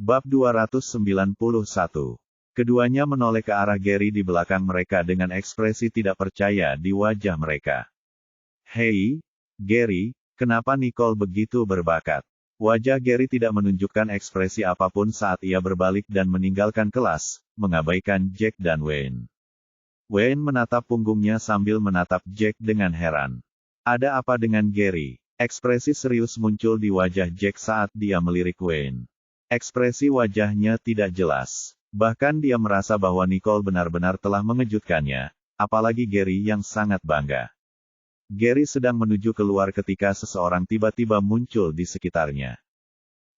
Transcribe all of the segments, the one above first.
Bab 291. Keduanya menoleh ke arah Gary di belakang mereka dengan ekspresi tidak percaya di wajah mereka. "Hei, Gary, kenapa Nicole begitu berbakat?" Wajah Gary tidak menunjukkan ekspresi apapun saat ia berbalik dan meninggalkan kelas, mengabaikan Jack dan Wayne. Wayne menatap punggungnya sambil menatap Jack dengan heran. "Ada apa dengan Gary?" Ekspresi serius muncul di wajah Jack saat dia melirik Wayne. Ekspresi wajahnya tidak jelas. Bahkan dia merasa bahwa Nicole benar-benar telah mengejutkannya, apalagi Gary yang sangat bangga. Gary sedang menuju keluar ketika seseorang tiba-tiba muncul di sekitarnya.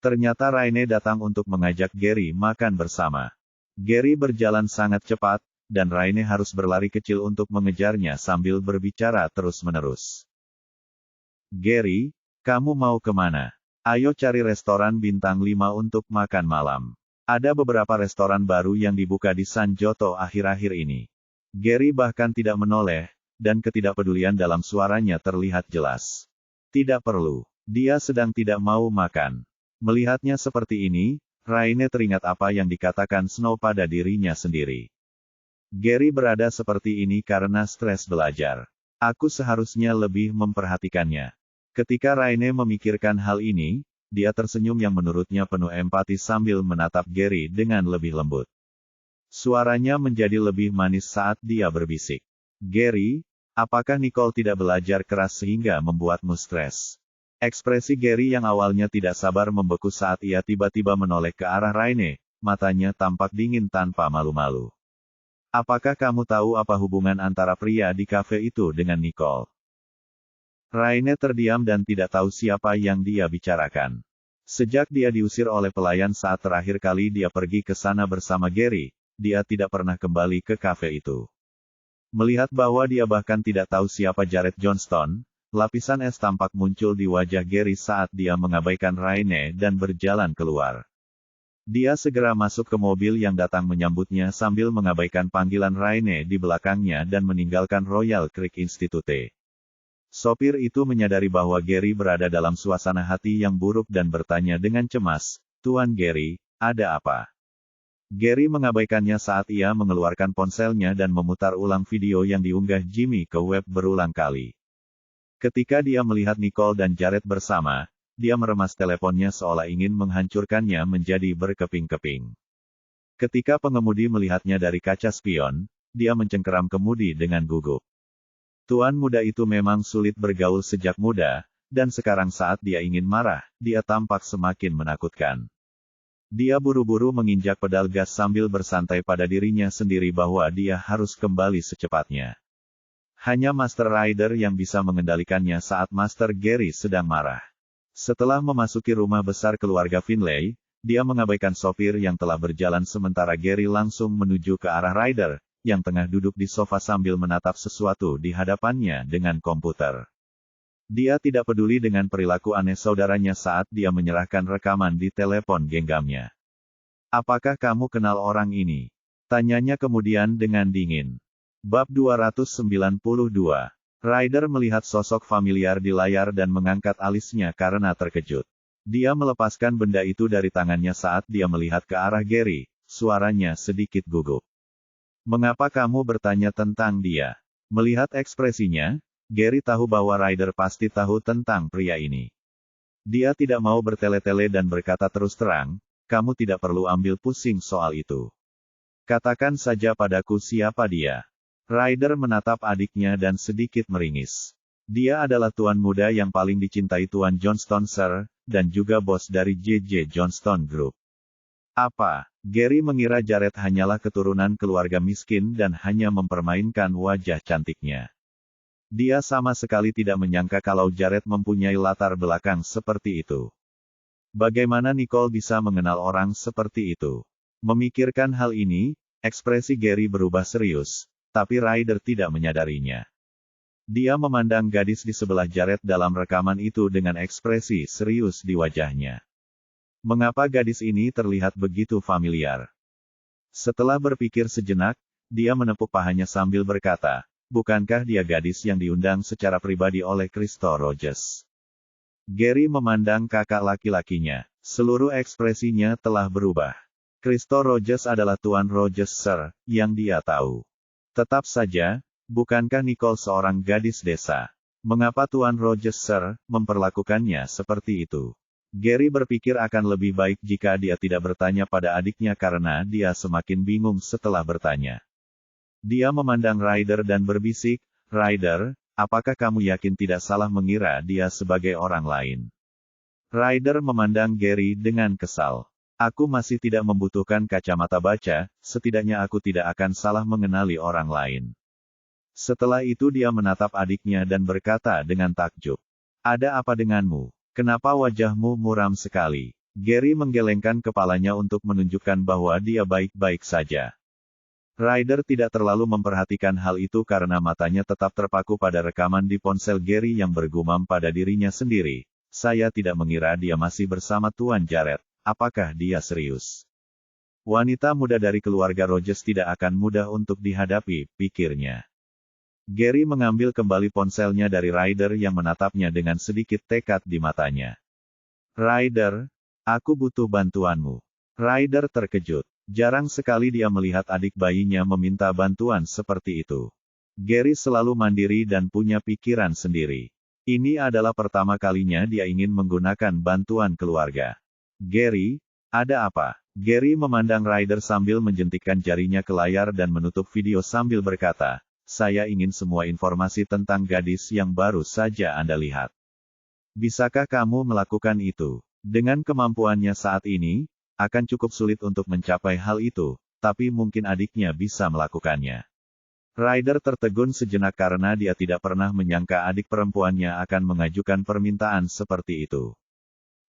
Ternyata Raine datang untuk mengajak Gary makan bersama. Gary berjalan sangat cepat, dan Raine harus berlari kecil untuk mengejarnya sambil berbicara terus-menerus. "Gary, kamu mau kemana? Ayo cari restoran bintang 5 untuk makan malam. Ada beberapa restoran baru yang dibuka di San Joto akhir-akhir ini." Gary bahkan tidak menoleh, dan ketidakpedulian dalam suaranya terlihat jelas. "Tidak perlu. Dia sedang tidak mau makan." Melihatnya seperti ini, Raine teringat apa yang dikatakan Snow pada dirinya sendiri. Gary berada seperti ini karena stres belajar. Aku seharusnya lebih memperhatikannya. Ketika Raine memikirkan hal ini, dia tersenyum yang menurutnya penuh empati sambil menatap Gary dengan lebih lembut. Suaranya menjadi lebih manis saat dia berbisik. "Gary, apakah Nicole tidak belajar keras sehingga membuatmu stres?" Ekspresi Gary yang awalnya tidak sabar membeku saat ia tiba-tiba menoleh ke arah Raine, matanya tampak dingin tanpa malu-malu. "Apakah kamu tahu apa hubungan antara pria di kafe itu dengan Nicole?" Raine terdiam dan tidak tahu siapa yang dia bicarakan. Sejak dia diusir oleh pelayan saat terakhir kali dia pergi ke sana bersama Gary, dia tidak pernah kembali ke kafe itu. Melihat bahwa dia bahkan tidak tahu siapa Jared Johnston, lapisan es tampak muncul di wajah Gary saat dia mengabaikan Raine dan berjalan keluar. Dia segera masuk ke mobil yang datang menyambutnya sambil mengabaikan panggilan Raine di belakangnya dan meninggalkan Royal Creek Institute. Sopir itu menyadari bahwa Gary berada dalam suasana hati yang buruk dan bertanya dengan cemas, "Tuan Gary, ada apa?" Gary mengabaikannya saat ia mengeluarkan ponselnya dan memutar ulang video yang diunggah Jimmy ke web berulang kali. Ketika dia melihat Nicole dan Jared bersama, dia meremas teleponnya seolah ingin menghancurkannya menjadi berkeping-keping. Ketika pengemudi melihatnya dari kaca spion, dia mencengkeram kemudi dengan gugup. Tuan muda itu memang sulit bergaul sejak muda, dan sekarang saat dia ingin marah, dia tampak semakin menakutkan. Dia buru-buru menginjak pedal gas sambil bersantai pada dirinya sendiri bahwa dia harus kembali secepatnya. Hanya Master Rider yang bisa mengendalikannya saat Master Gary sedang marah. Setelah memasuki rumah besar keluarga Finlay, dia mengabaikan sopir yang telah berjalan sementara Gary langsung menuju ke arah Rider, yang tengah duduk di sofa sambil menatap sesuatu di hadapannya dengan komputer. Dia tidak peduli dengan perilaku aneh saudaranya saat dia menyerahkan rekaman di telepon genggamnya. "Apakah kamu kenal orang ini?" tanyanya kemudian dengan dingin. Bab 292. Ryder melihat sosok familiar di layar dan mengangkat alisnya karena terkejut. Dia melepaskan benda itu dari tangannya saat dia melihat ke arah Gary, suaranya sedikit gugup. "Mengapa kamu bertanya tentang dia?" Melihat ekspresinya, Gary tahu bahwa Ryder pasti tahu tentang pria ini. Dia tidak mau bertele-tele dan berkata terus terang, "Kamu tidak perlu ambil pusing soal itu. Katakan saja padaku siapa dia." Ryder menatap adiknya dan sedikit meringis. "Dia adalah tuan muda yang paling dicintai Tuan Johnston, Sir, dan juga bos dari J.J. Johnston Group." "Apa?" Gary mengira Jared hanyalah keturunan keluarga miskin dan hanya mempermainkan wajah cantiknya. Dia sama sekali tidak menyangka kalau Jared mempunyai latar belakang seperti itu. Bagaimana Nicole bisa mengenal orang seperti itu? Memikirkan hal ini, ekspresi Gary berubah serius, tapi Ryder tidak menyadarinya. Dia memandang gadis di sebelah Jared dalam rekaman itu dengan ekspresi serius di wajahnya. Mengapa gadis ini terlihat begitu familiar? Setelah berpikir sejenak, dia menepuk pahanya sambil berkata, "Bukankah dia gadis yang diundang secara pribadi oleh Christo Rogers?" Gary memandang kakak laki-lakinya. Seluruh ekspresinya telah berubah. Kristo Rogers adalah Tuan Rogers, Sir, yang dia tahu. Tetap saja, bukankah Nicole seorang gadis desa? Mengapa Tuan Rogers, Sir, memperlakukannya seperti itu? Gary berpikir akan lebih baik jika dia tidak bertanya pada adiknya karena dia semakin bingung setelah bertanya. Dia memandang Ryder dan berbisik, "Ryder, apakah kamu yakin tidak salah mengira dia sebagai orang lain?" Ryder memandang Gary dengan kesal. "Aku masih tidak membutuhkan kacamata baca, setidaknya aku tidak akan salah mengenali orang lain." Setelah itu dia menatap adiknya dan berkata dengan takjub, "Ada apa denganmu? Kenapa wajahmu muram sekali?" Gary menggelengkan kepalanya untuk menunjukkan bahwa dia baik-baik saja. Ryder tidak terlalu memperhatikan hal itu karena matanya tetap terpaku pada rekaman di ponsel Gary yang bergumam pada dirinya sendiri. "Saya tidak mengira dia masih bersama Tuan Jared. Apakah dia serius?" Wanita muda dari keluarga Rogers tidak akan mudah untuk dihadapi, pikirnya. Gary mengambil kembali ponselnya dari Ryder yang menatapnya dengan sedikit tekad di matanya. "Ryder, aku butuh bantuanmu." Ryder terkejut. Jarang sekali dia melihat adik bayinya meminta bantuan seperti itu. Gary selalu mandiri dan punya pikiran sendiri. Ini adalah pertama kalinya dia ingin menggunakan bantuan keluarga. "Gary, ada apa?" Gary memandang Ryder sambil menjentikkan jarinya ke layar dan menutup video sambil berkata, "Saya ingin semua informasi tentang gadis yang baru saja Anda lihat. Bisakah kamu melakukan itu?" Dengan kemampuannya saat ini, akan cukup sulit untuk mencapai hal itu, tapi mungkin adiknya bisa melakukannya. Ryder tertegun sejenak karena dia tidak pernah menyangka adik perempuannya akan mengajukan permintaan seperti itu.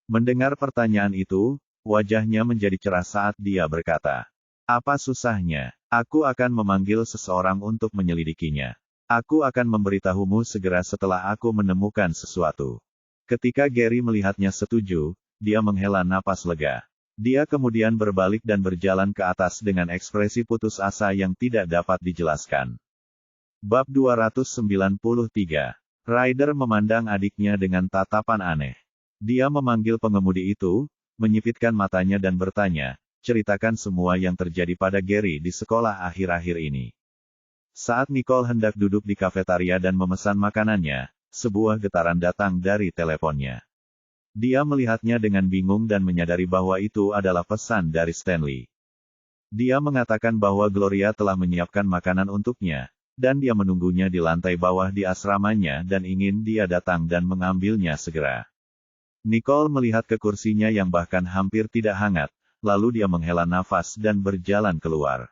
Mendengar pertanyaan itu, wajahnya menjadi cerah saat dia berkata, "Apa susahnya? Aku akan memanggil seseorang untuk menyelidikinya. Aku akan memberitahumu segera setelah aku menemukan sesuatu." Ketika Gary melihatnya setuju, dia menghela napas lega. Dia kemudian berbalik dan berjalan ke atas dengan ekspresi putus asa yang tidak dapat dijelaskan. Bab 293. Ryder memandang adiknya dengan tatapan aneh. Dia memanggil pengemudi itu, menyipitkan matanya dan bertanya, "Ceritakan semua yang terjadi pada Gary di sekolah akhir-akhir ini." Saat Nicole hendak duduk di kafetaria dan memesan makanannya, sebuah getaran datang dari teleponnya. Dia melihatnya dengan bingung dan menyadari bahwa itu adalah pesan dari Stanley. Dia mengatakan bahwa Gloria telah menyiapkan makanan untuknya, dan dia menunggunya di lantai bawah di asramanya dan ingin dia datang dan mengambilnya segera. Nicole melihat ke kursinya yang bahkan hampir tidak hangat, lalu dia menghela nafas dan berjalan keluar.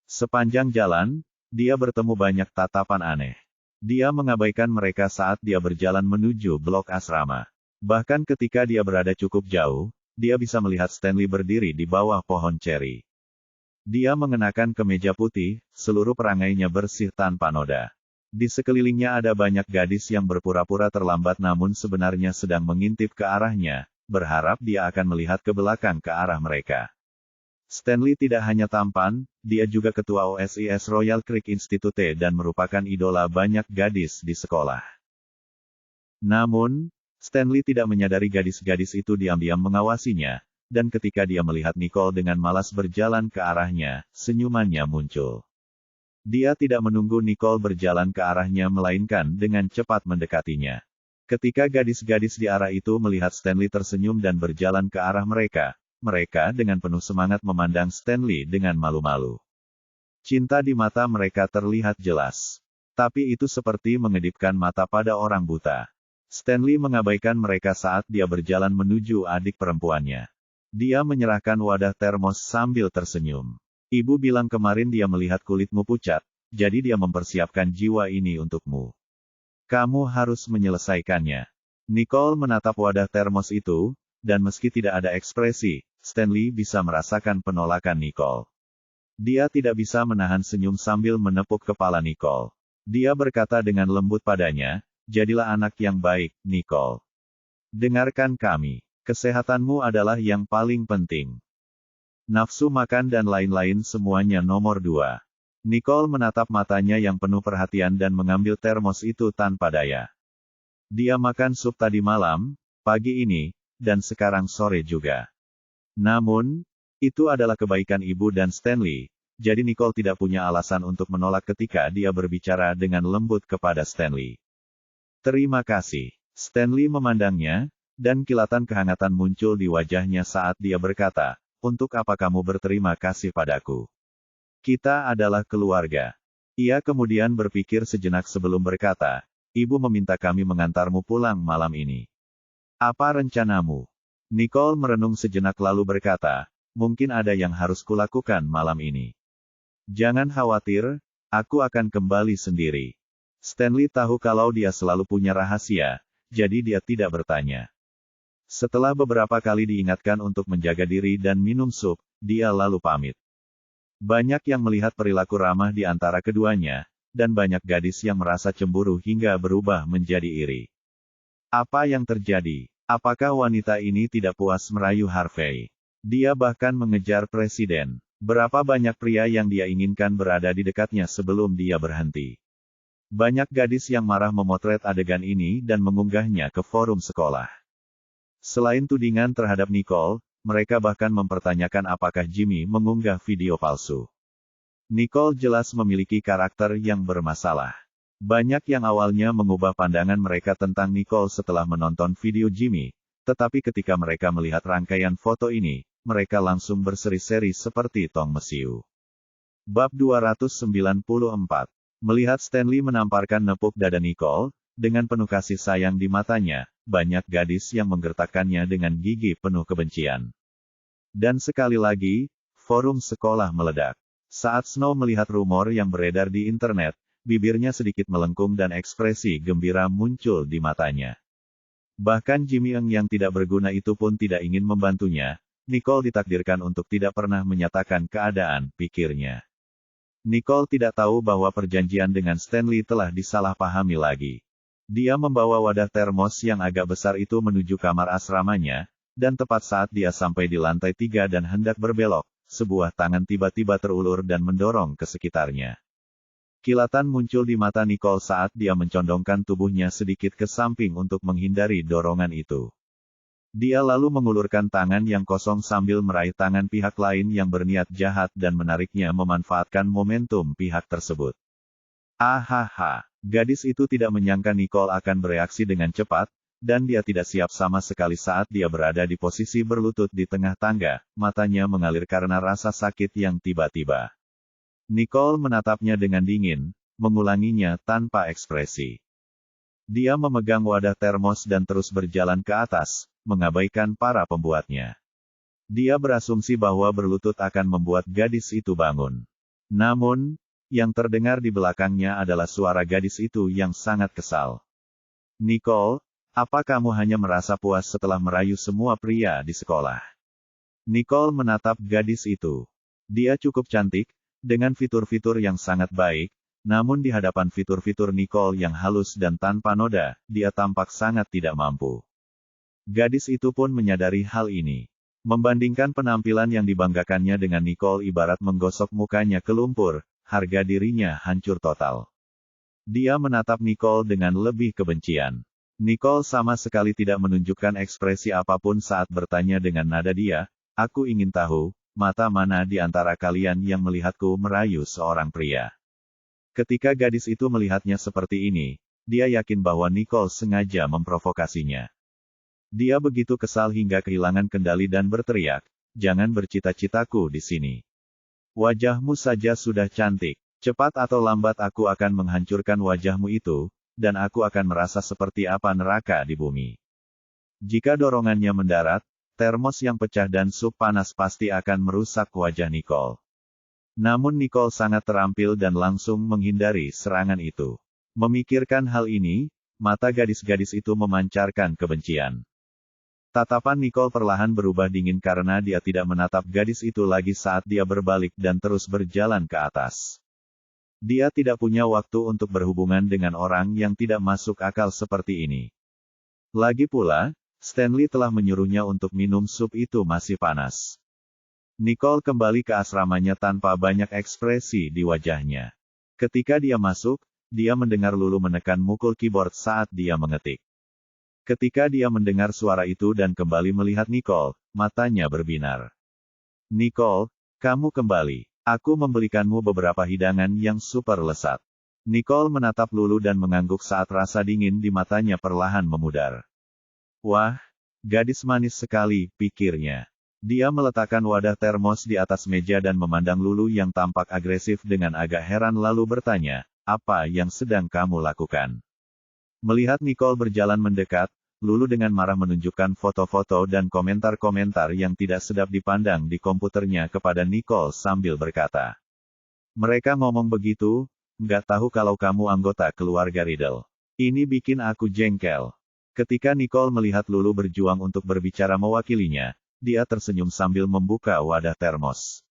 Sepanjang jalan, dia bertemu banyak tatapan aneh. Dia mengabaikan mereka saat dia berjalan menuju blok asrama. Bahkan ketika dia berada cukup jauh, dia bisa melihat Stanley berdiri di bawah pohon ceri. Dia mengenakan kemeja putih, seluruh perangainya bersih tanpa noda. Di sekelilingnya ada banyak gadis yang berpura-pura terlambat namun sebenarnya sedang mengintip ke arahnya, berharap dia akan melihat ke belakang ke arah mereka. Stanley tidak hanya tampan, dia juga ketua OSIS Royal Creek Institute dan merupakan idola banyak gadis di sekolah. Namun, Stanley tidak menyadari gadis-gadis itu diam-diam mengawasinya, dan ketika dia melihat Nicole dengan malas berjalan ke arahnya, senyumannya muncul. Dia tidak menunggu Nicole berjalan ke arahnya melainkan dengan cepat mendekatinya. Ketika gadis-gadis di arah itu melihat Stanley tersenyum dan berjalan ke arah mereka, mereka dengan penuh semangat memandang Stanley dengan malu-malu. Cinta di mata mereka terlihat jelas. Tapi itu seperti mengedipkan mata pada orang buta. Stanley mengabaikan mereka saat dia berjalan menuju adik perempuannya. Dia menyerahkan wadah termos sambil tersenyum. "Ibu bilang kemarin dia melihat kulitmu pucat, jadi dia mempersiapkan jiwa ini untukmu. Kamu harus menyelesaikannya." Nicole menatap wadah termos itu, dan meski tidak ada ekspresi, Stanley bisa merasakan penolakan Nicole. Dia tidak bisa menahan senyum sambil menepuk kepala Nicole. Dia berkata dengan lembut padanya, "Jadilah anak yang baik, Nicole. Dengarkan kami. Kesehatanmu adalah yang paling penting. Nafsu makan dan lain-lain semuanya nomor 2. Nicole menatap matanya yang penuh perhatian dan mengambil termos itu tanpa daya. "Dia makan sup tadi malam, pagi ini, dan sekarang sore juga. Namun, itu adalah kebaikan ibu dan Stanley, jadi Nicole tidak punya alasan untuk menolak ketika dia berbicara dengan lembut kepada Stanley. Terima kasih. Stanley memandangnya, dan kilatan kehangatan muncul di wajahnya saat dia berkata, untuk apa kamu berterima kasih padaku? Kita adalah keluarga. Ia kemudian berpikir sejenak sebelum berkata, ibu meminta kami mengantarmu pulang malam ini. Apa rencanamu? Nicole merenung sejenak lalu berkata, mungkin ada yang harus kulakukan malam ini. Jangan khawatir, aku akan kembali sendiri. Stanley tahu kalau dia selalu punya rahasia, jadi dia tidak bertanya. Setelah beberapa kali diingatkan untuk menjaga diri dan minum sup, dia lalu pamit. Banyak yang melihat perilaku ramah di antara keduanya, dan banyak gadis yang merasa cemburu hingga berubah menjadi iri. Apa yang terjadi? Apakah wanita ini tidak puas merayu Harvey? Dia bahkan mengejar presiden. Berapa banyak pria yang dia inginkan berada di dekatnya sebelum dia berhenti. Banyak gadis yang marah memotret adegan ini dan mengunggahnya ke forum sekolah. Selain tudingan terhadap Nicole, mereka bahkan mempertanyakan apakah Jimmy mengunggah video palsu. Nicole jelas memiliki karakter yang bermasalah. Banyak yang awalnya mengubah pandangan mereka tentang Nicole setelah menonton video Jimmy, tetapi ketika mereka melihat rangkaian foto ini, mereka langsung berseri-seri seperti tong mesiu. Bab 294. Melihat Stanley menamparkan nepuk dada Nicole, dengan penuh kasih sayang di matanya, banyak gadis yang menggertakkannya dengan gigi penuh kebencian. Dan sekali lagi, forum sekolah meledak. Saat Snow melihat rumor yang beredar di internet, bibirnya sedikit melengkung dan ekspresi gembira muncul di matanya. Bahkan Jimmy Eng yang tidak berguna itu pun tidak ingin membantunya. Nicole ditakdirkan untuk tidak pernah menyatakan keadaan, pikirnya. Nicole tidak tahu bahwa perjanjian dengan Stanley telah disalahpahami lagi. Dia membawa wadah termos yang agak besar itu menuju kamar asramanya, dan tepat saat dia sampai di lantai 3 dan hendak berbelok, sebuah tangan tiba-tiba terulur dan mendorong ke sekitarnya. Kilatan muncul di mata Nicole saat dia mencondongkan tubuhnya sedikit ke samping untuk menghindari dorongan itu. Dia lalu mengulurkan tangan yang kosong sambil meraih tangan pihak lain yang berniat jahat dan menariknya memanfaatkan momentum pihak tersebut. Ahaha, gadis itu tidak menyangka Nicole akan bereaksi dengan cepat, dan dia tidak siap sama sekali saat dia berada di posisi berlutut di tengah tangga, matanya mengalir karena rasa sakit yang tiba-tiba. Nicole menatapnya dengan dingin, mengulanginya tanpa ekspresi. Dia memegang wadah termos dan terus berjalan ke atas, mengabaikan para pembuatnya. Dia berasumsi bahwa berlutut akan membuat gadis itu bangun. Namun, yang terdengar di belakangnya adalah suara gadis itu yang sangat kesal. Nicole, apa kamu hanya merasa puas setelah merayu semua pria di sekolah? Nicole menatap gadis itu. Dia cukup cantik, dengan fitur-fitur yang sangat baik, namun di hadapan fitur-fitur Nicole yang halus dan tanpa noda, dia tampak sangat tidak mampu. Gadis itu pun menyadari hal ini. Membandingkan penampilan yang dibanggakannya dengan Nicole ibarat menggosok mukanya ke lumpur, harga dirinya hancur total. Dia menatap Nicole dengan lebih kebencian. Nicole sama sekali tidak menunjukkan ekspresi apapun saat bertanya dengan nada dia, aku ingin tahu, mata mana di antara kalian yang melihatku merayu seorang pria? Ketika gadis itu melihatnya seperti ini, dia yakin bahwa Nicole sengaja memprovokasinya. Dia begitu kesal hingga kehilangan kendali dan berteriak, jangan bercita-citaku di sini. Wajahmu saja sudah cantik. Cepat atau lambat aku akan menghancurkan wajahmu itu, dan aku akan merasa seperti apa neraka di bumi. Jika dorongannya mendarat, termos yang pecah dan sup panas pasti akan merusak wajah Nicole. Namun Nicole sangat terampil dan langsung menghindari serangan itu. Memikirkan hal ini, mata gadis-gadis itu memancarkan kebencian. Tatapan Nicole perlahan berubah dingin karena dia tidak menatap gadis itu lagi saat dia berbalik dan terus berjalan ke atas. Dia tidak punya waktu untuk berhubungan dengan orang yang tidak masuk akal seperti ini. Lagi pula, Stanley telah menyuruhnya untuk minum sup itu masih panas. Nicole kembali ke asramanya tanpa banyak ekspresi di wajahnya. Ketika dia masuk, dia mendengar Lulu menekan mukul keyboard saat dia mengetik. Ketika dia mendengar suara itu dan kembali melihat Nicole, matanya berbinar. Nicole, kamu kembali. Aku membelikanmu beberapa hidangan yang super lezat. Nicole menatap Lulu dan mengangguk saat rasa dingin di matanya perlahan memudar. Wah, gadis manis sekali, pikirnya. Dia meletakkan wadah termos di atas meja dan memandang Lulu yang tampak agresif dengan agak heran lalu bertanya, apa yang sedang kamu lakukan? Melihat Nicole berjalan mendekat, Lulu dengan marah menunjukkan foto-foto dan komentar-komentar yang tidak sedap dipandang di komputernya kepada Nicole sambil berkata. Mereka ngomong begitu, nggak tahu kalau kamu anggota keluarga Riddle. Ini bikin aku jengkel. Ketika Nicole melihat Lulu berjuang untuk berbicara mewakilinya, dia tersenyum sambil membuka wadah termos.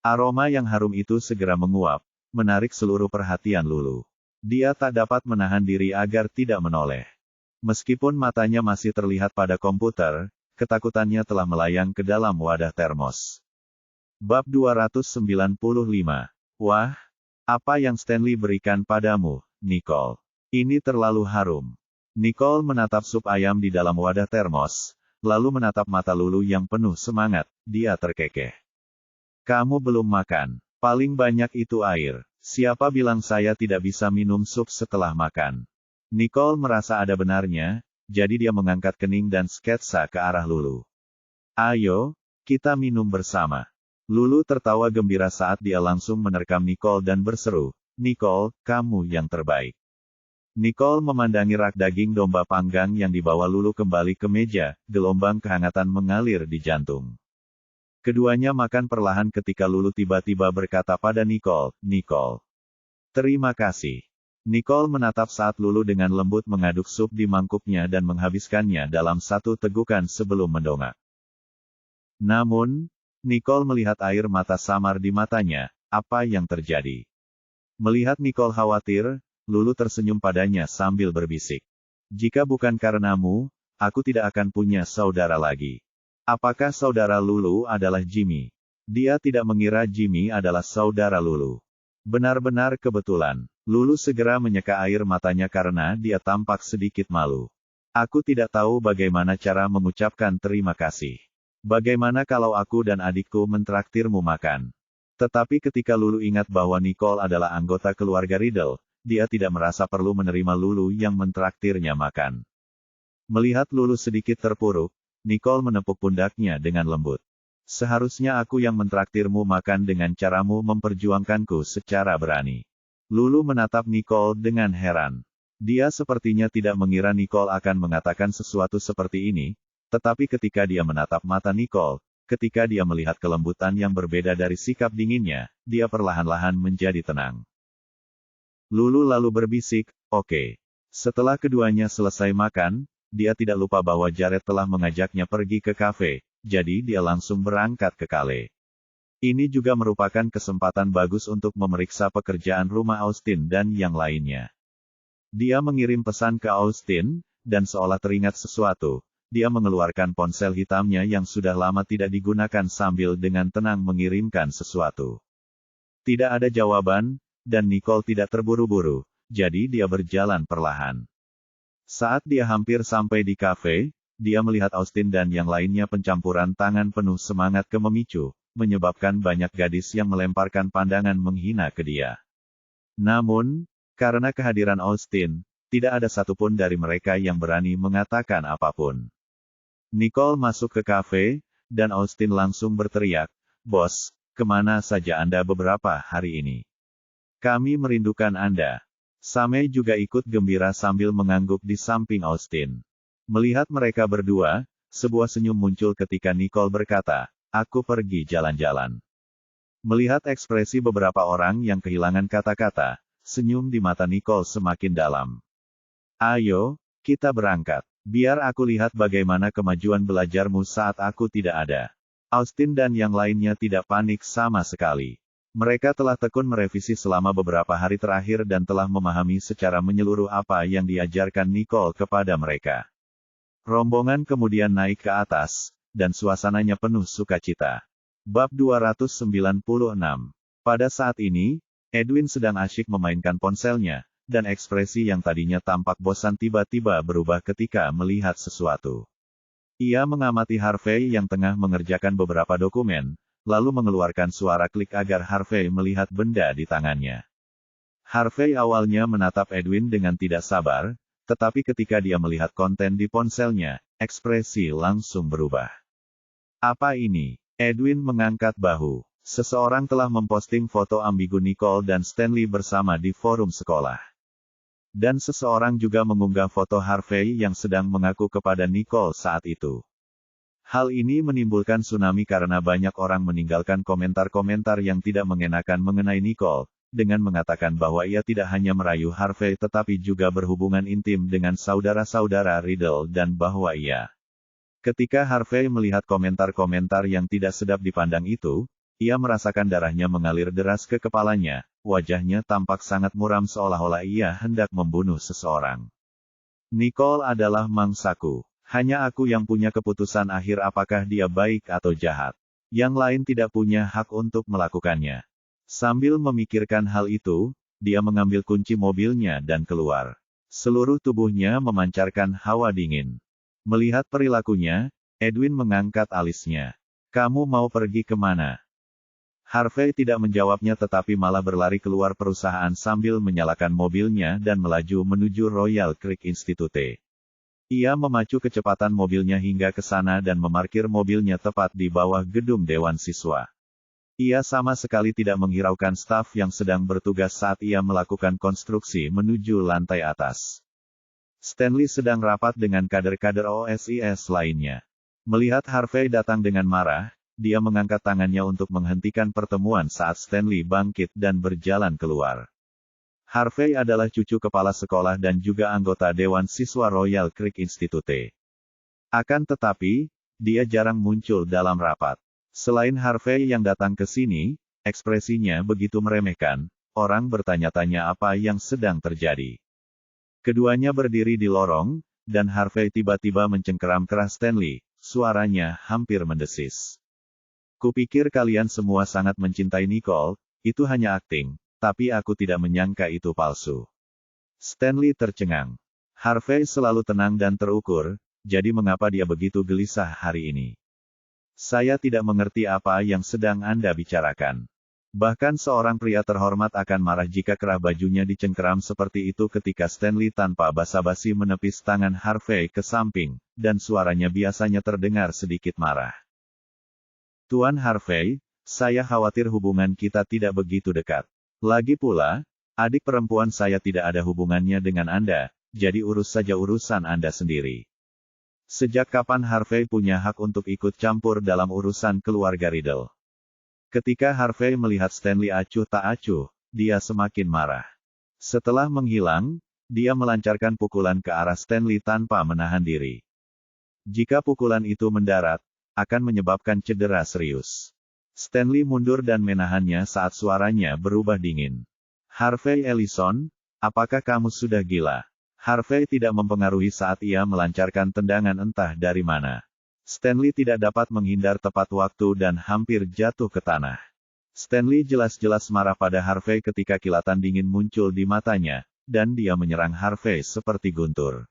Aroma yang harum itu segera menguap, menarik seluruh perhatian Lulu. Dia tak dapat menahan diri agar tidak menoleh. Meskipun matanya masih terlihat pada komputer, ketakutannya telah melayang ke dalam wadah termos. Bab 295. Wah, apa yang Stanley berikan padamu, Nicole? Ini terlalu harum. Nicole menatap sup ayam di dalam wadah termos, lalu menatap mata Lulu yang penuh semangat, dia terkekeh. Kamu belum makan. Paling banyak itu air. Siapa bilang saya tidak bisa minum sup setelah makan? Nicole merasa ada benarnya, jadi dia mengangkat kening dan sketsa ke arah Lulu. Ayo, kita minum bersama. Lulu tertawa gembira saat dia langsung menerkam Nicole dan berseru, Nicole, kamu yang terbaik. Nicole memandangi rak daging domba panggang yang dibawa Lulu kembali ke meja, gelombang kehangatan mengalir di jantung. Keduanya makan perlahan ketika Lulu tiba-tiba berkata pada Nicole, Nicole. Terima kasih. Nicole menatap saat Lulu dengan lembut mengaduk sup di mangkuknya dan menghabiskannya dalam satu tegukan sebelum mendongak. Namun, Nicole melihat air mata samar di matanya, apa yang terjadi? Melihat Nicole khawatir, Lulu tersenyum padanya sambil berbisik. Jika bukan karenamu, aku tidak akan punya saudara lagi. Apakah saudara Lulu adalah Jimmy? Dia tidak mengira Jimmy adalah saudara Lulu. Benar-benar kebetulan. Lulu segera menyeka air matanya karena dia tampak sedikit malu. Aku tidak tahu bagaimana cara mengucapkan terima kasih. Bagaimana kalau aku dan adikku mentraktirmu makan? Tetapi ketika Lulu ingat bahwa Nicole adalah anggota keluarga Riddle, dia tidak merasa perlu menerima Lulu yang mentraktirnya makan. Melihat Lulu sedikit terpuruk, Nicole menepuk pundaknya dengan lembut. Seharusnya aku yang mentraktirmu makan dengan caramu memperjuangkanku secara berani. Lulu menatap Nicole dengan heran. Dia sepertinya tidak mengira Nicole akan mengatakan sesuatu seperti ini, tetapi ketika dia menatap mata Nicole, ketika dia melihat kelembutan yang berbeda dari sikap dinginnya, dia perlahan-lahan menjadi tenang. Lulu lalu berbisik, oke. Setelah keduanya selesai makan, dia tidak lupa bahwa Jared telah mengajaknya pergi ke kafe, jadi dia langsung berangkat ke Kale. Ini juga merupakan kesempatan bagus untuk memeriksa pekerjaan rumah Austin dan yang lainnya. Dia mengirim pesan ke Austin, dan seolah teringat sesuatu, dia mengeluarkan ponsel hitamnya yang sudah lama tidak digunakan sambil dengan tenang mengirimkan sesuatu. Tidak ada jawaban, dan Nicole tidak terburu-buru, jadi dia berjalan perlahan. Saat dia hampir sampai di kafe, dia melihat Austin dan yang lainnya pencampuran tangan penuh semangat ke memicu, menyebabkan banyak gadis yang melemparkan pandangan menghina ke dia. Namun, karena kehadiran Austin, tidak ada satupun dari mereka yang berani mengatakan apapun. Nicole masuk ke kafe, dan Austin langsung berteriak, Bos, kemana saja Anda beberapa hari ini? Kami merindukan Anda. Samei juga ikut gembira sambil mengangguk di samping Austin. Melihat mereka berdua, sebuah senyum muncul ketika Nicole berkata, aku pergi jalan-jalan. Melihat ekspresi beberapa orang yang kehilangan kata-kata, senyum di mata Nicole semakin dalam. Ayo, kita berangkat. Biar aku lihat bagaimana kemajuan belajarmu saat aku tidak ada. Austin dan yang lainnya tidak panik sama sekali. Mereka telah tekun merevisi selama beberapa hari terakhir dan telah memahami secara menyeluruh apa yang diajarkan Nicole kepada mereka. Rombongan kemudian naik ke atas, dan suasananya penuh sukacita. Bab 296. Pada saat ini, Edwin sedang asyik memainkan ponselnya, dan ekspresi yang tadinya tampak bosan tiba-tiba berubah ketika melihat sesuatu. Ia mengamati Harvey yang tengah mengerjakan beberapa dokumen, lalu mengeluarkan suara klik agar Harvey melihat benda di tangannya. Harvey awalnya menatap Edwin dengan tidak sabar, tetapi ketika dia melihat konten di ponselnya, ekspresi langsung berubah. Apa ini? Edwin mengangkat bahu. Seseorang telah memposting foto ambigu Nicole dan Stanley bersama di forum sekolah. Dan seseorang juga mengunggah foto Harvey yang sedang mengaku kepada Nicole saat itu. Hal ini menimbulkan tsunami karena banyak orang meninggalkan komentar-komentar yang tidak mengenakan mengenai Nicole, dengan mengatakan bahwa ia tidak hanya merayu Harvey tetapi juga berhubungan intim dengan saudara-saudara Riddle dan bahwa ia. Ketika Harvey melihat komentar-komentar yang tidak sedap dipandang itu, ia merasakan darahnya mengalir deras ke kepalanya, wajahnya tampak sangat muram seolah-olah ia hendak membunuh seseorang. Nicole adalah mangsaku. Hanya aku yang punya keputusan akhir apakah dia baik atau jahat. Yang lain tidak punya hak untuk melakukannya. Sambil memikirkan hal itu, dia mengambil kunci mobilnya dan keluar. Seluruh tubuhnya memancarkan hawa dingin. Melihat perilakunya, Edwin mengangkat alisnya. Kamu mau pergi kemana? Harvey tidak menjawabnya tetapi malah berlari keluar perusahaan sambil menyalakan mobilnya dan melaju menuju Royal Creek Institute. Ia memacu kecepatan mobilnya hingga ke sana dan memarkir mobilnya tepat di bawah gedung Dewan Siswa. Ia sama sekali tidak menghiraukan staf yang sedang bertugas saat ia melakukan konstruksi menuju lantai atas. Stanley sedang rapat dengan kader-kader OSIS lainnya. Melihat Harvey datang dengan marah, dia mengangkat tangannya untuk menghentikan pertemuan saat Stanley bangkit dan berjalan keluar. Harvey adalah cucu kepala sekolah dan juga anggota Dewan Siswa Royal Creek Institute. Akan tetapi, dia jarang muncul dalam rapat. Selain Harvey yang datang ke sini, ekspresinya begitu meremehkan, orang bertanya-tanya apa yang sedang terjadi. Keduanya berdiri di lorong, dan Harvey tiba-tiba mencengkeram keras Stanley, suaranya hampir mendesis. Kupikir kalian semua sangat mencintai Nicole, itu hanya akting, tapi aku tidak menyangka itu palsu. Stanley tercengang. Harvey selalu tenang dan terukur, jadi mengapa dia begitu gelisah hari ini? Saya tidak mengerti apa yang sedang Anda bicarakan. Bahkan seorang pria terhormat akan marah jika kerah bajunya dicengkeram seperti itu ketika Stanley tanpa basa-basi menepis tangan Harvey ke samping, dan suaranya biasanya terdengar sedikit marah. Tuan Harvey, saya khawatir hubungan kita tidak begitu dekat. Lagi pula, adik perempuan saya tidak ada hubungannya dengan Anda, jadi urus saja urusan Anda sendiri. Sejak kapan Harvey punya hak untuk ikut campur dalam urusan keluarga Riddle? Ketika Harvey melihat Stanley acuh tak acuh, dia semakin marah. Setelah menghilang, dia melancarkan pukulan ke arah Stanley tanpa menahan diri. Jika pukulan itu mendarat, akan menyebabkan cedera serius. Stanley mundur dan menahannya saat suaranya berubah dingin. Harvey Ellison, apakah kamu sudah gila? Harvey tidak mempengaruhi saat ia melancarkan tendangan entah dari mana. Stanley tidak dapat menghindar tepat waktu dan hampir jatuh ke tanah. Stanley jelas-jelas marah pada Harvey ketika kilatan dingin muncul di matanya, dan dia menyerang Harvey seperti guntur.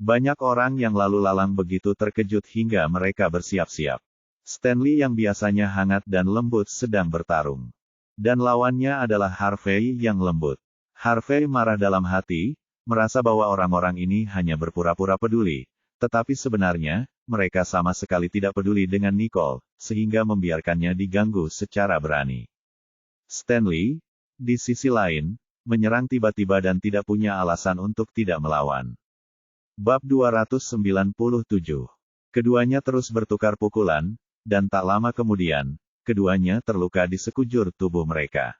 Banyak orang yang lalu lalang begitu terkejut hingga mereka bersiap-siap. Stanley yang biasanya hangat dan lembut sedang bertarung. Dan lawannya adalah Harvey yang lembut. Harvey marah dalam hati, merasa bahwa orang-orang ini hanya berpura-pura peduli, tetapi sebenarnya, mereka sama sekali tidak peduli dengan Nicole, sehingga membiarkannya diganggu secara berani. Stanley, di sisi lain, menyerang tiba-tiba dan tidak punya alasan untuk tidak melawan. Bab 297. Keduanya terus bertukar pukulan, dan tak lama kemudian, keduanya terluka di sekujur tubuh mereka.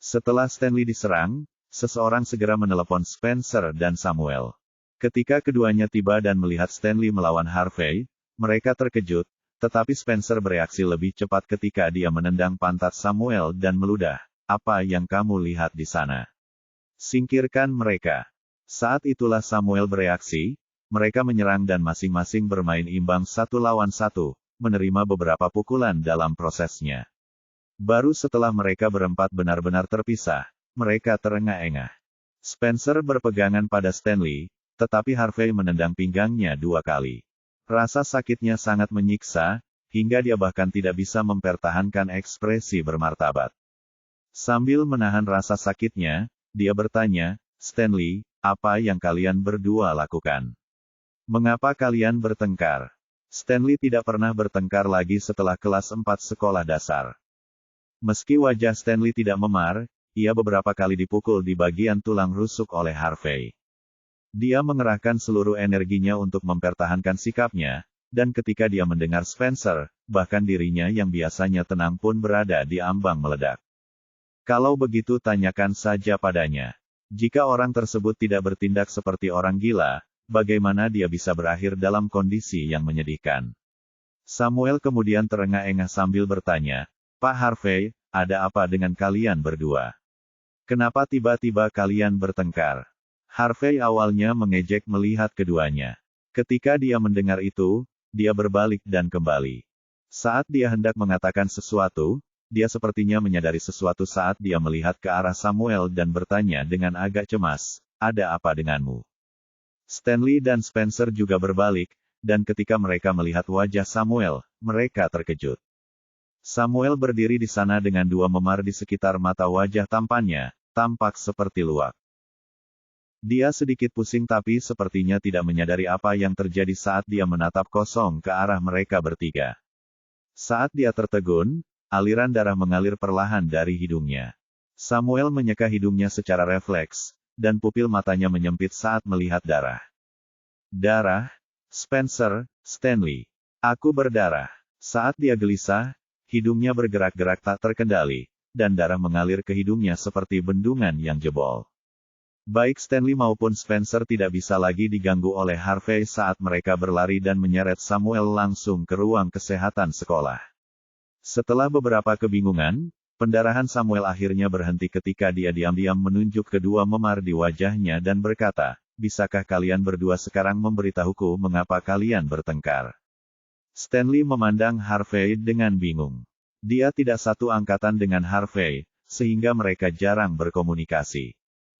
Setelah Stanley diserang, seseorang segera menelepon Spencer dan Samuel. Ketika keduanya tiba dan melihat Stanley melawan Harvey, mereka terkejut, tetapi Spencer bereaksi lebih cepat ketika dia menendang pantat Samuel dan meludah. Apa yang kamu lihat di sana? Singkirkan mereka. Saat itulah Samuel bereaksi, mereka menyerang dan masing-masing bermain imbang 1 lawan 1, menerima beberapa pukulan dalam prosesnya. Baru setelah mereka berempat benar-benar terpisah, mereka terengah-engah. Spencer berpegangan pada Stanley, tetapi Harvey menendang pinggangnya 2 kali. Rasa sakitnya sangat menyiksa, hingga dia bahkan tidak bisa mempertahankan ekspresi bermartabat. Sambil menahan rasa sakitnya, dia bertanya, "Stanley, apa yang kalian berdua lakukan? Mengapa kalian bertengkar?" Stanley tidak pernah bertengkar lagi setelah kelas 4 sekolah dasar. Meski wajah Stanley tidak memar, ia beberapa kali dipukul di bagian tulang rusuk oleh Harvey. Dia mengerahkan seluruh energinya untuk mempertahankan sikapnya, dan ketika dia mendengar Spencer, bahkan dirinya yang biasanya tenang pun berada di ambang meledak. Kalau begitu tanyakan saja padanya. Jika orang tersebut tidak bertindak seperti orang gila, bagaimana dia bisa berakhir dalam kondisi yang menyedihkan? Samuel kemudian terengah-engah sambil bertanya, "Pak Harvey, ada apa dengan kalian berdua? Kenapa tiba-tiba kalian bertengkar?" Harvey awalnya mengejek melihat keduanya. Ketika dia mendengar itu, dia berbalik dan kembali. Saat dia hendak mengatakan sesuatu, dia sepertinya menyadari sesuatu saat dia melihat ke arah Samuel dan bertanya dengan agak cemas, "Ada apa denganmu?" Stanley dan Spencer juga berbalik, dan ketika mereka melihat wajah Samuel, mereka terkejut. Samuel berdiri di sana dengan 2 memar di sekitar mata wajah tampannya, tampak seperti luak. Dia sedikit pusing tapi sepertinya tidak menyadari apa yang terjadi saat dia menatap kosong ke arah mereka bertiga. Saat dia tertegun, aliran darah mengalir perlahan dari hidungnya. Samuel menyeka hidungnya secara refleks, dan pupil matanya menyempit saat melihat darah. "Darah? Spencer, Stanley. Aku berdarah." Saat dia gelisah, hidungnya bergerak-gerak tak terkendali, dan darah mengalir ke hidungnya seperti bendungan yang jebol. Baik Stanley maupun Spencer tidak bisa lagi diganggu oleh Harvey saat mereka berlari dan menyeret Samuel langsung ke ruang kesehatan sekolah. Setelah beberapa kebingungan, pendarahan Samuel akhirnya berhenti ketika dia diam-diam menunjuk kedua memar di wajahnya dan berkata, "Bisakah kalian berdua sekarang memberitahuku mengapa kalian bertengkar?" Stanley memandang Harvey dengan bingung. Dia tidak satu angkatan dengan Harvey, sehingga mereka jarang berkomunikasi.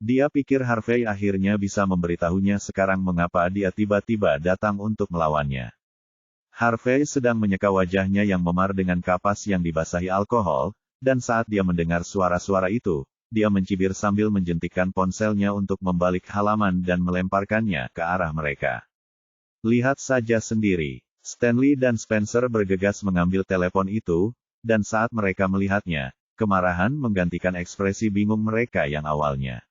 Dia pikir Harvey akhirnya bisa memberitahunya sekarang mengapa dia tiba-tiba datang untuk melawannya. Harvey sedang menyeka wajahnya yang memar dengan kapas yang dibasahi alkohol, dan saat dia mendengar suara-suara itu, dia mencibir sambil menjentikkan ponselnya untuk membalik halaman dan melemparkannya ke arah mereka. Lihat saja sendiri, Stanley dan Spencer bergegas mengambil telepon itu, dan saat mereka melihatnya, kemarahan menggantikan ekspresi bingung mereka yang awalnya.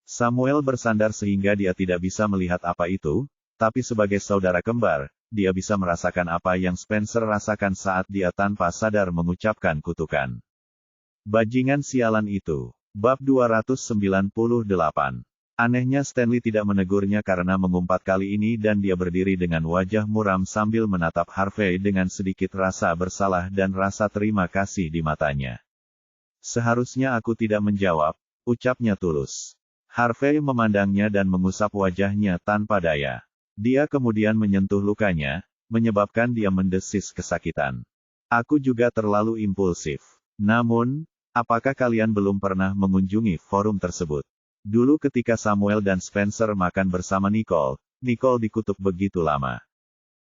Samuel bersandar sehingga dia tidak bisa melihat apa itu, tapi sebagai saudara kembar, dia bisa merasakan apa yang Spencer rasakan saat dia tanpa sadar mengucapkan kutukan. Bajingan sialan itu. Bab 298. Anehnya Stanley tidak menegurnya karena mengumpat kali ini dan dia berdiri dengan wajah muram sambil menatap Harvey dengan sedikit rasa bersalah dan rasa terima kasih di matanya. "Seharusnya aku tidak menjawab," ucapnya tulus. Harvey memandangnya dan mengusap wajahnya tanpa daya. Dia kemudian menyentuh lukanya, menyebabkan dia mendesis kesakitan. "Aku juga terlalu impulsif. Namun, apakah kalian belum pernah mengunjungi forum tersebut? Dulu ketika Samuel dan Spencer makan bersama Nicole dikutuk begitu lama.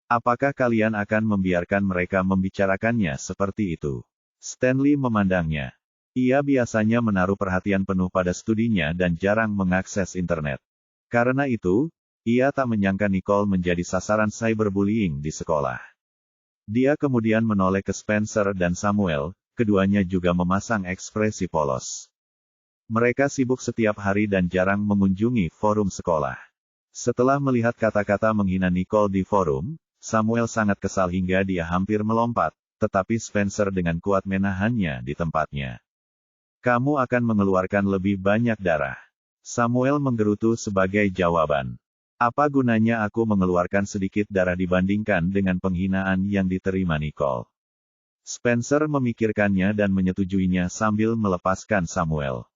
Apakah kalian akan membiarkan mereka membicarakannya seperti itu?" Stanley memandangnya. Ia biasanya menaruh perhatian penuh pada studinya dan jarang mengakses internet. Karena itu, ia tak menyangka Nicole menjadi sasaran cyberbullying di sekolah. Dia kemudian menoleh ke Spencer dan Samuel, keduanya juga memasang ekspresi polos. Mereka sibuk setiap hari dan jarang mengunjungi forum sekolah. Setelah melihat kata-kata menghina Nicole di forum, Samuel sangat kesal hingga dia hampir melompat, tetapi Spencer dengan kuat menahannya di tempatnya. "Kamu akan mengeluarkan lebih banyak darah." Samuel menggerutu sebagai jawaban. "Apa gunanya aku mengeluarkan sedikit darah dibandingkan dengan penghinaan yang diterima Nicole?" Spencer memikirkannya dan menyetujuinya sambil melepaskan Samuel.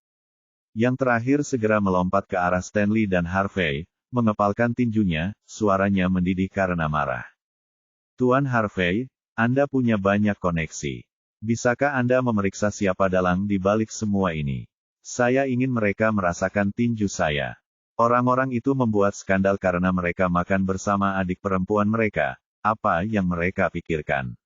Yang terakhir segera melompat ke arah Stanley dan Harvey, mengepalkan tinjunya, suaranya mendidih karena marah. "Tuan Harvey, Anda punya banyak koneksi. Bisakah Anda memeriksa siapa dalang di balik semua ini?" Saya ingin mereka merasakan tinju saya. Orang-orang itu membuat skandal karena mereka makan bersama adik perempuan mereka. Apa yang mereka pikirkan?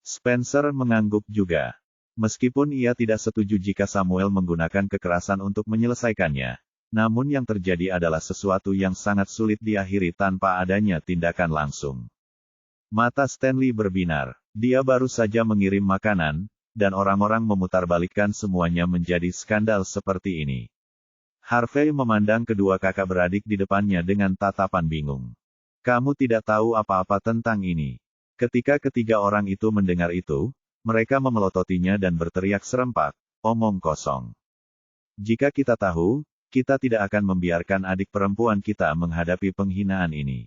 Spencer mengangguk juga. Meskipun ia tidak setuju jika Samuel menggunakan kekerasan untuk menyelesaikannya, namun yang terjadi adalah sesuatu yang sangat sulit diakhiri tanpa adanya tindakan langsung. Mata Stanley berbinar. Dia baru saja mengirim makanan, dan orang-orang memutarbalikkan semuanya menjadi skandal seperti ini. Harvey memandang kedua kakak beradik di depannya dengan tatapan bingung. Kamu tidak tahu apa-apa tentang ini. Ketika ketiga orang itu mendengar itu, mereka memelototinya dan berteriak serempak, omong kosong. Jika kita tahu, kita tidak akan membiarkan adik perempuan kita menghadapi penghinaan ini.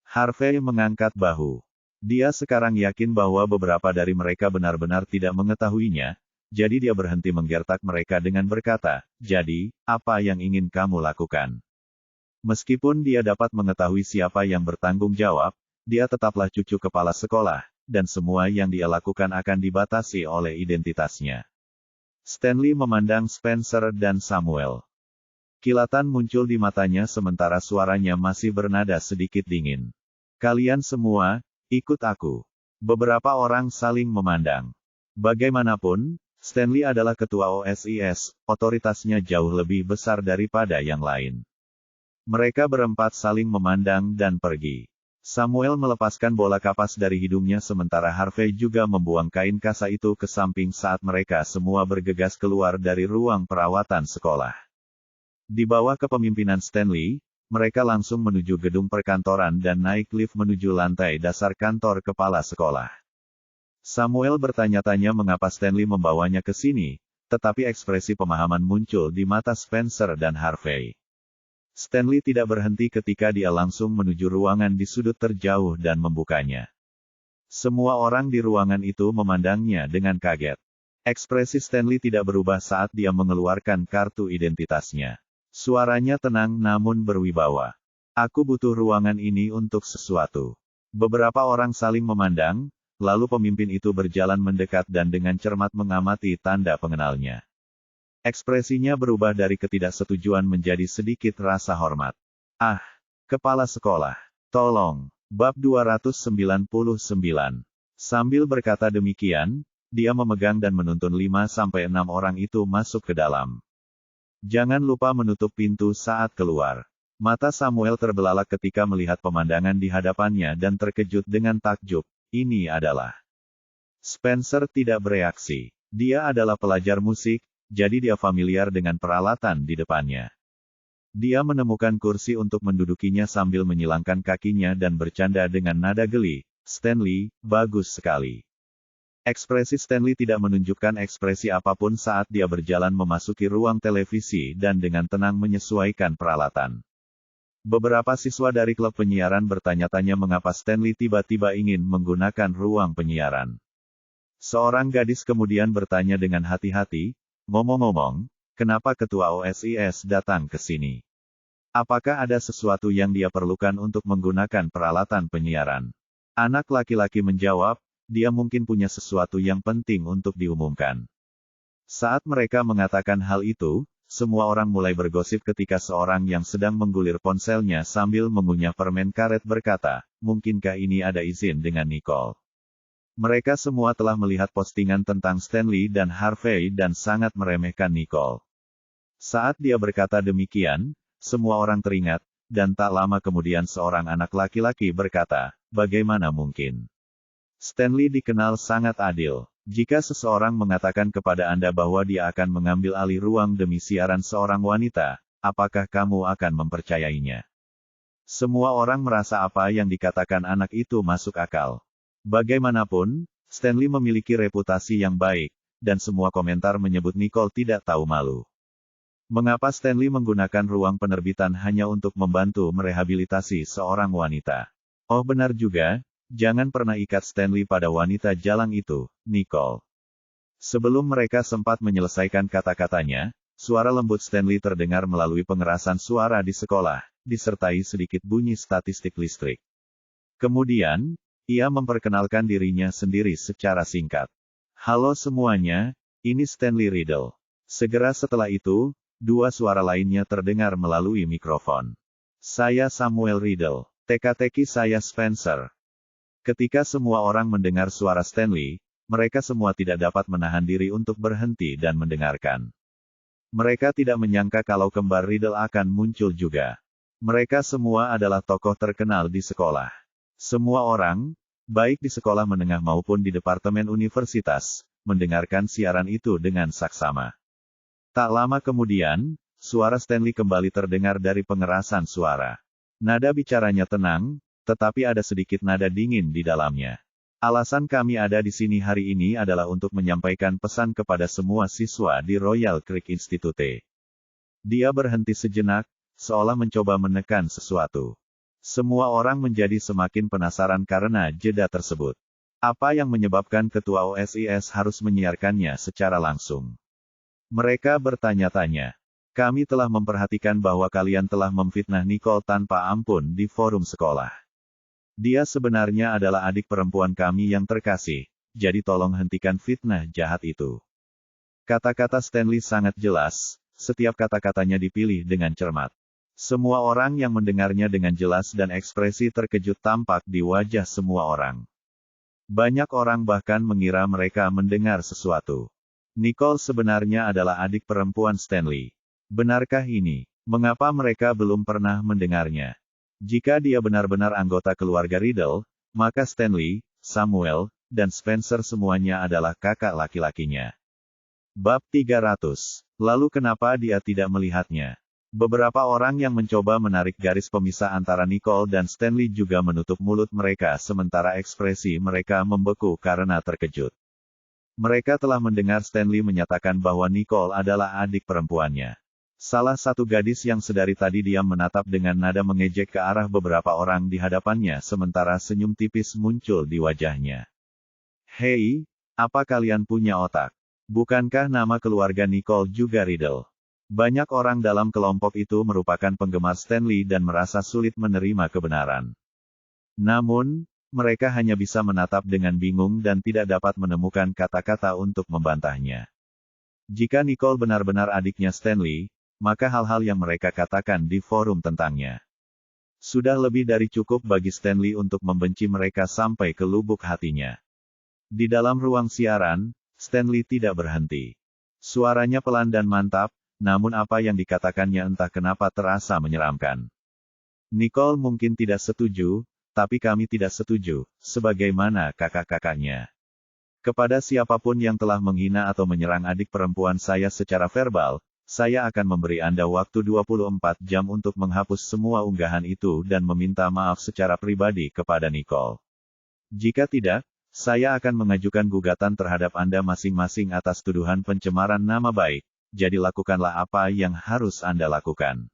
Harvey mengangkat bahu. Dia sekarang yakin bahwa beberapa dari mereka benar-benar tidak mengetahuinya, jadi dia berhenti menggertak mereka dengan berkata, "Jadi, apa yang ingin kamu lakukan?" Meskipun dia dapat mengetahui siapa yang bertanggung jawab, dia tetaplah cucu kepala sekolah, dan semua yang dia lakukan akan dibatasi oleh identitasnya. Stanley memandang Spencer dan Samuel. Kilatan muncul di matanya sementara suaranya masih bernada sedikit dingin. Kalian semua, ikut aku. Beberapa orang saling memandang. Bagaimanapun, Stanley adalah ketua OSIS, otoritasnya jauh lebih besar daripada yang lain. Mereka berempat saling memandang dan pergi. Samuel melepaskan bola kapas dari hidungnya sementara Harvey juga membuang kain kasa itu ke samping saat mereka semua bergegas keluar dari ruang perawatan sekolah. Di bawah kepemimpinan Stanley, mereka langsung menuju gedung perkantoran dan naik lift menuju lantai dasar kantor kepala sekolah. Samuel bertanya-tanya mengapa Stanley membawanya ke sini, tetapi ekspresi pemahaman muncul di mata Spencer dan Harvey. Stanley tidak berhenti ketika dia langsung menuju ruangan di sudut terjauh dan membukanya. Semua orang di ruangan itu memandangnya dengan kaget. Ekspresi Stanley tidak berubah saat dia mengeluarkan kartu identitasnya. Suaranya tenang namun berwibawa. Aku butuh ruangan ini untuk sesuatu. Beberapa orang saling memandang, lalu pemimpin itu berjalan mendekat dan dengan cermat mengamati tanda pengenalnya. Ekspresinya berubah dari ketidaksetujuan menjadi sedikit rasa hormat. Ah, kepala sekolah. Tolong. Bab 299. Sambil berkata demikian, dia memegang dan menuntun 5-6 orang itu masuk ke dalam. Jangan lupa menutup pintu saat keluar. Mata Samuel terbelalak ketika melihat pemandangan di hadapannya dan terkejut dengan takjub. Ini adalah. Spencer tidak bereaksi. Dia adalah pelajar musik, jadi dia familiar dengan peralatan di depannya. Dia menemukan kursi untuk mendudukinya sambil menyilangkan kakinya dan bercanda dengan nada geli. Stanley, bagus sekali. Ekspresi Stanley tidak menunjukkan ekspresi apapun saat dia berjalan memasuki ruang televisi dan dengan tenang menyesuaikan peralatan. Beberapa siswa dari klub penyiaran bertanya-tanya mengapa Stanley tiba-tiba ingin menggunakan ruang penyiaran. Seorang gadis kemudian bertanya dengan hati-hati, ngomong-ngomong, kenapa ketua OSIS datang ke sini? Apakah ada sesuatu yang dia perlukan untuk menggunakan peralatan penyiaran? Anak laki-laki menjawab, dia mungkin punya sesuatu yang penting untuk diumumkan. Saat mereka mengatakan hal itu, semua orang mulai bergosip ketika seorang yang sedang menggulir ponselnya sambil mengunyah permen karet berkata, mungkinkah ini ada izin dengan Nicole? Mereka semua telah melihat postingan tentang Stanley dan Harvey dan sangat meremehkan Nicole. Saat dia berkata demikian, semua orang teringat, dan tak lama kemudian seorang anak laki-laki berkata, bagaimana mungkin? Stanley dikenal sangat adil. Jika seseorang mengatakan kepada Anda bahwa dia akan mengambil alih ruang demi siaran seorang wanita, apakah kamu akan mempercayainya? Semua orang merasa apa yang dikatakan anak itu masuk akal. Bagaimanapun, Stanley memiliki reputasi yang baik, dan semua komentar menyebut Nicole tidak tahu malu. Mengapa Stanley menggunakan ruang penerbitan hanya untuk membantu merehabilitasi seorang wanita? Oh benar juga. Jangan pernah ikat Stanley pada wanita jalang itu, Nicole. Sebelum mereka sempat menyelesaikan kata-katanya, suara lembut Stanley terdengar melalui pengerasan suara di sekolah, disertai sedikit bunyi statistik listrik. Kemudian, ia memperkenalkan dirinya sendiri secara singkat. Halo semuanya, ini Stanley Riddle. Segera setelah itu, dua suara lainnya terdengar melalui mikrofon. Saya Samuel Riddle. Teka-teki saya Spencer. Ketika semua orang mendengar suara Stanley, mereka semua tidak dapat menahan diri untuk berhenti dan mendengarkan. Mereka tidak menyangka kalau kembar Riddle akan muncul juga. Mereka semua adalah tokoh terkenal di sekolah. Semua orang, baik di sekolah menengah maupun di departemen universitas, mendengarkan siaran itu dengan saksama. Tak lama kemudian, suara Stanley kembali terdengar dari pengerasan suara. Nada bicaranya tenang, tetapi ada sedikit nada dingin di dalamnya. Alasan kami ada di sini hari ini adalah untuk menyampaikan pesan kepada semua siswa di Royal Creek Institute. Dia berhenti sejenak, seolah mencoba menekan sesuatu. Semua orang menjadi semakin penasaran karena jeda tersebut. Apa yang menyebabkan ketua OSIS harus menyiarkannya secara langsung? Mereka bertanya-tanya. Kami telah memperhatikan bahwa kalian telah memfitnah Nicole tanpa ampun di forum sekolah. Dia sebenarnya adalah adik perempuan kami yang terkasih, jadi tolong hentikan fitnah jahat itu. Kata-kata Stanley sangat jelas, setiap kata-katanya dipilih dengan cermat. Semua orang yang mendengarnya dengan jelas dan ekspresi terkejut tampak di wajah semua orang. Banyak orang bahkan mengira mereka mendengar sesuatu. Nicole sebenarnya adalah adik perempuan Stanley. Benarkah ini? Mengapa mereka belum pernah mendengarnya? Jika dia benar-benar anggota keluarga Riddle, maka Stanley, Samuel, dan Spencer semuanya adalah kakak laki-lakinya. Bab 300. Lalu kenapa dia tidak melihatnya? Beberapa orang yang mencoba menarik garis pemisah antara Nicole dan Stanley juga menutup mulut mereka sementara ekspresi mereka membeku karena terkejut. Mereka telah mendengar Stanley menyatakan bahwa Nicole adalah adik perempuannya. Salah satu gadis yang sedari tadi diam menatap dengan nada mengejek ke arah beberapa orang di hadapannya sementara senyum tipis muncul di wajahnya. Hei, apa kalian punya otak? Bukankah nama keluarga Nicole juga Riddle? Banyak orang dalam kelompok itu merupakan penggemar Stanley dan merasa sulit menerima kebenaran. Namun, mereka hanya bisa menatap dengan bingung dan tidak dapat menemukan kata-kata untuk membantahnya. Jika Nicole benar-benar adiknya Stanley, maka hal-hal yang mereka katakan di forum tentangnya sudah lebih dari cukup bagi Stanley untuk membenci mereka sampai ke lubuk hatinya. Di dalam ruang siaran, Stanley tidak berhenti. Suaranya pelan dan mantap, namun apa yang dikatakannya entah kenapa terasa menyeramkan. Nicole mungkin tidak setuju, tapi kami tidak setuju, sebagaimana kakak-kakaknya. Kepada siapapun yang telah menghina atau menyerang adik perempuan saya secara verbal, saya akan memberi Anda waktu 24 jam untuk menghapus semua unggahan itu dan meminta maaf secara pribadi kepada Nicole. Jika tidak, saya akan mengajukan gugatan terhadap Anda masing-masing atas tuduhan pencemaran nama baik, jadi lakukanlah apa yang harus Anda lakukan.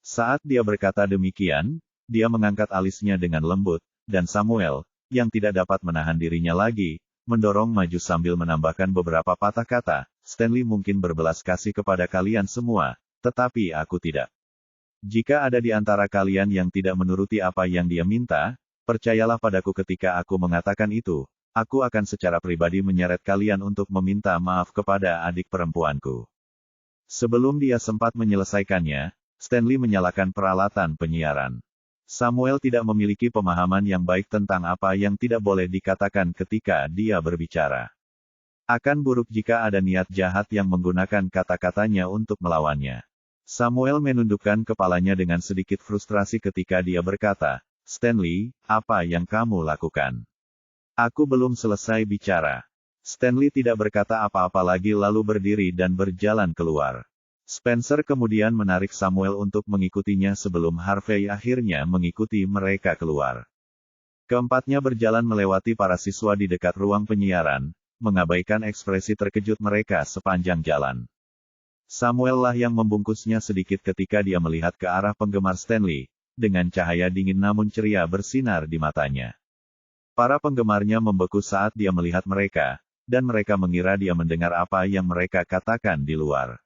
Saat dia berkata demikian, dia mengangkat alisnya dengan lembut, dan Samuel, yang tidak dapat menahan dirinya lagi, mendorong maju sambil menambahkan beberapa patah kata, Stanley mungkin berbelas kasih kepada kalian semua, tetapi aku tidak. Jika ada di antara kalian yang tidak menuruti apa yang dia minta, percayalah padaku ketika aku mengatakan itu, aku akan secara pribadi menyeret kalian untuk meminta maaf kepada adik perempuanku. Sebelum dia sempat menyelesaikannya, Stanley menyalakan peralatan penyiaran. Samuel tidak memiliki pemahaman yang baik tentang apa yang tidak boleh dikatakan ketika dia berbicara. Akan buruk jika ada niat jahat yang menggunakan kata-katanya untuk melawannya. Samuel menundukkan kepalanya dengan sedikit frustrasi ketika dia berkata, Stanley, apa yang kamu lakukan? Aku belum selesai bicara. Stanley tidak berkata apa-apa lagi lalu berdiri dan berjalan keluar. Spencer kemudian menarik Samuel untuk mengikutinya sebelum Harvey akhirnya mengikuti mereka keluar. Keempatnya berjalan melewati para siswa di dekat ruang penyiaran, mengabaikan ekspresi terkejut mereka sepanjang jalan. Samuel lah yang membungkusnya sedikit ketika dia melihat ke arah penggemar Stanley, dengan cahaya dingin namun ceria bersinar di matanya. Para penggemarnya membeku saat dia melihat mereka, dan mereka mengira dia mendengar apa yang mereka katakan di luar.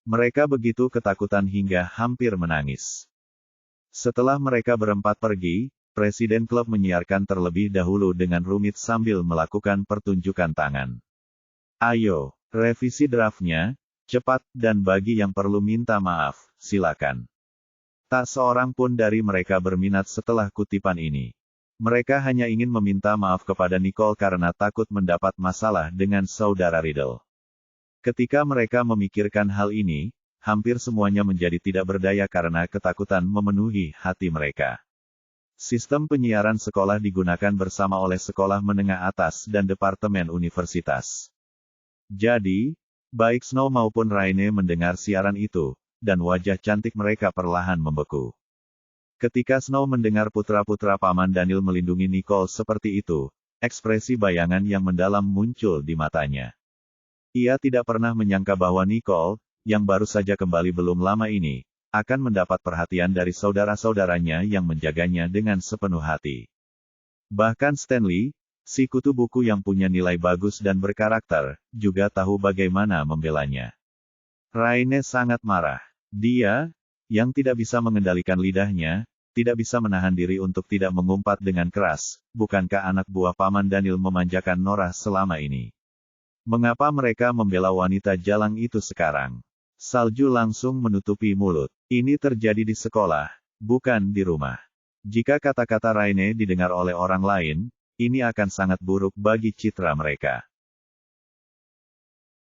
Mereka begitu ketakutan hingga hampir menangis. Setelah mereka berempat pergi, Presiden klub menyiarkan terlebih dahulu dengan rumit sambil melakukan pertunjukan tangan. Ayo, Revisi draftnya, cepat, dan bagi yang perlu minta maaf, silakan. Tak seorang pun dari mereka berminat setelah kutipan ini. Mereka hanya ingin meminta maaf kepada Nicole karena takut mendapat masalah dengan saudara Riddle. Ketika mereka memikirkan hal ini, hampir semuanya menjadi tidak berdaya karena ketakutan memenuhi hati mereka. Sistem penyiaran sekolah digunakan bersama oleh sekolah menengah atas dan departemen universitas. Jadi, baik Snow maupun Raine mendengar siaran itu, dan wajah cantik mereka perlahan membeku. Ketika Snow mendengar putra-putra Paman Daniel melindungi Nicole seperti itu, ekspresi bayangan yang mendalam muncul di matanya. Ia tidak pernah menyangka bahwa Nicole, yang baru saja kembali belum lama ini, akan mendapat perhatian dari saudara-saudaranya yang menjaganya dengan sepenuh hati. Bahkan Stanley, si kutu buku yang punya nilai bagus dan berkarakter, juga tahu bagaimana membelanya. Raine sangat marah. Dia, yang tidak bisa mengendalikan lidahnya, tidak bisa menahan diri untuk tidak mengumpat dengan keras, bukankah anak buah Paman Daniel memanjakan Nora selama ini? Mengapa mereka membela wanita jalang itu sekarang? Salju langsung menutupi mulut. Ini terjadi di sekolah, bukan di rumah. Jika kata-kata Raine didengar oleh orang lain, ini akan sangat buruk bagi citra mereka.